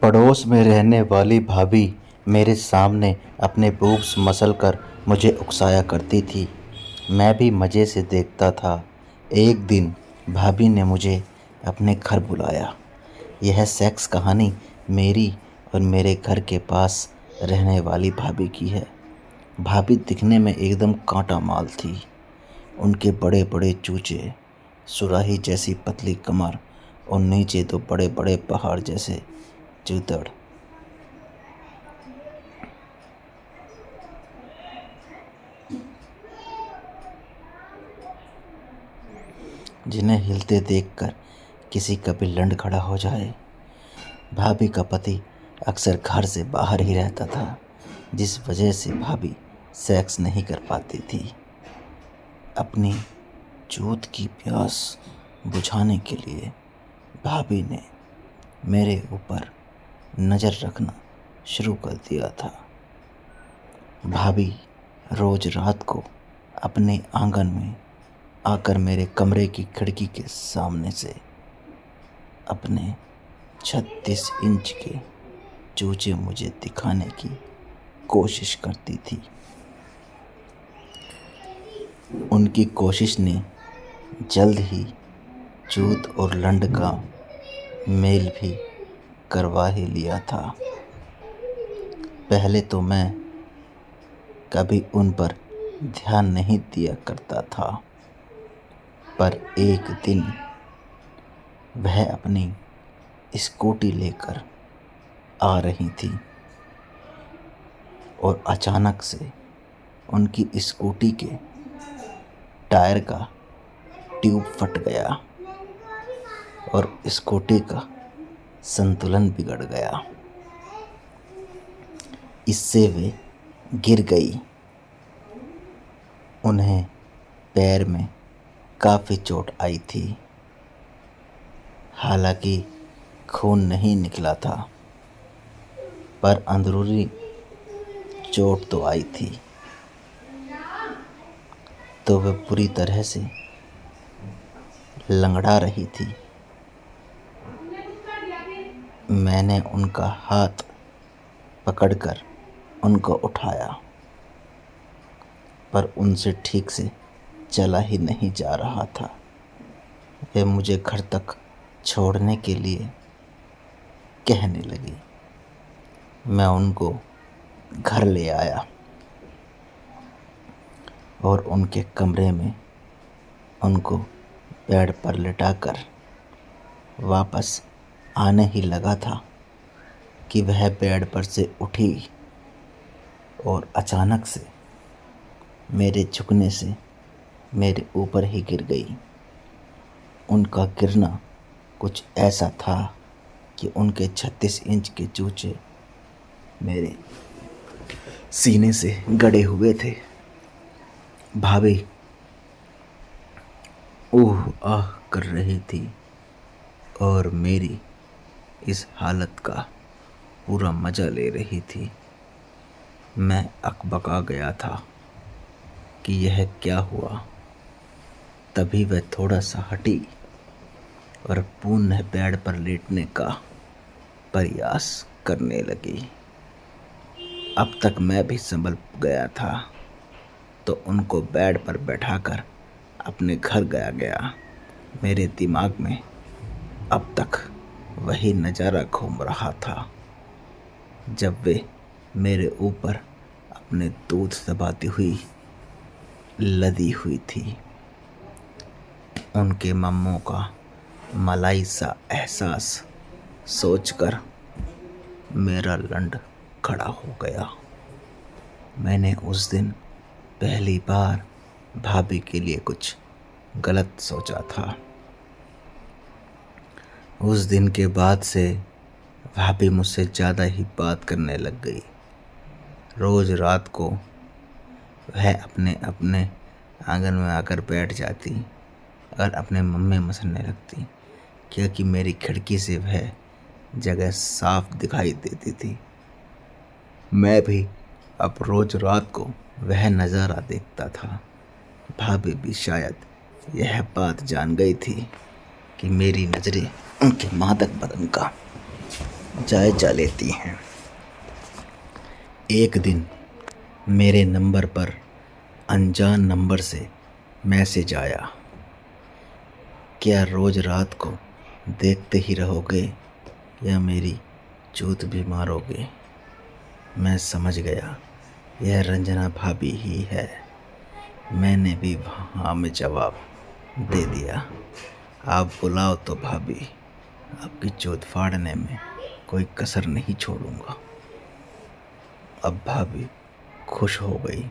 पड़ोस में रहने वाली भाभी मेरे सामने अपने बूब्स मसलकर मुझे उकसाया करती थी। मैं भी मज़े से देखता था। एक दिन भाभी ने मुझे अपने घर बुलाया। यह सेक्स कहानी मेरी और मेरे घर के पास रहने वाली भाभी की है। भाभी दिखने में एकदम कांटा माल थी। उनके बड़े बड़े चूचे, सुराही जैसी पतली कमर और नीचे तो बड़े बड़े पहाड़ जैसे चूतड़। जिन्हें हिलते देखकर किसी का भी लंड खड़ा हो जाए। भाभी का पति अक्सर घर से बाहर ही रहता था, जिस वजह से भाभी सेक्स नहीं कर पाती थी। अपनी चूत की प्यास बुझाने के लिए भाभी ने मेरे ऊपर नज़र रखना शुरू कर दिया था। भाभी रोज रात को अपने आंगन में आकर मेरे कमरे की खिड़की के सामने से अपने 36 इंच के चूचे मुझे दिखाने की कोशिश करती थी। उनकी कोशिश ने जल्द ही चूत और लंड का मेल भी करवा ही लिया था। पहले तो मैं कभी उन पर ध्यान नहीं दिया करता था, पर एक दिन वह अपनी स्कूटी लेकर आ रही थी और अचानक से उनकी स्कूटी के टायर का ट्यूब फट गया और स्कूटी का संतुलन बिगड़ गया। इससे वे गिर गई। उन्हें पैर में काफ़ी चोट आई थी। हालांकि खून नहीं निकला था, पर अंदरूनी चोट तो आई थी। तो वह पूरी तरह से लंगड़ा रही थी। मैंने उनका हाथ पकड़कर उनको उठाया, पर उनसे ठीक से चला ही नहीं जा रहा था। वे मुझे घर तक छोड़ने के लिए कहने लगी। मैं उनको घर ले आया और उनके कमरे में उनको बेड पर लिटाकर वापस आने ही लगा था कि वह बेड पर से उठी और अचानक से मेरे झुकने से मेरे ऊपर ही गिर गई। उनका गिरना कुछ ऐसा था कि उनके 36 इंच के चूचे मेरे सीने से गड़े हुए थे। भाभी ऊह आह कर रही थी और मेरी इस हालत का पूरा मज़ा ले रही थी। मैं अकबका गया था कि यह क्या हुआ। तभी वह थोड़ा सा हटी और पुनः बेड पर लेटने का प्रयास करने लगी। अब तक मैं भी संभल गया था, तो उनको बेड पर बैठाकर अपने घर गया। मेरे दिमाग में अब तक वही नज़ारा घूम रहा था, जब वे मेरे ऊपर अपने दूध दबाती हुई लदी हुई थी। उनके मम्मों का मलाई सा एहसास सोचकर मेरा लंड खड़ा हो गया। मैंने उस दिन पहली बार भाभी के लिए कुछ गलत सोचा था। उस दिन के बाद से भाभी मुझसे ज़्यादा ही बात करने लग गई। रोज़ रात को वह अपने अपने आंगन में आकर बैठ जाती और अपने मम्मी मसलने लगती, क्योंकि मेरी खिड़की से वह जगह साफ दिखाई देती थी। मैं भी अब रोज़ रात को वह नज़ारा देखता था। भाभी भी शायद यह बात जान गई थी कि मेरी नज़रें उनके मादक बदन का जायजा लेती हैं। एक दिन मेरे नंबर पर अनजान नंबर से मैसेज आया, क्या रोज़ रात को देखते ही रहोगे या मेरी चूत भी मारोगे। मैं समझ गया यह रंजना भाभी ही है। मैंने भी हाँ में जवाब दे दिया। आप बुलाओ तो भाभी, आपकी चूत फाड़ने में कोई कसर नहीं छोड़ूंगा। अब भाभी खुश हो गई।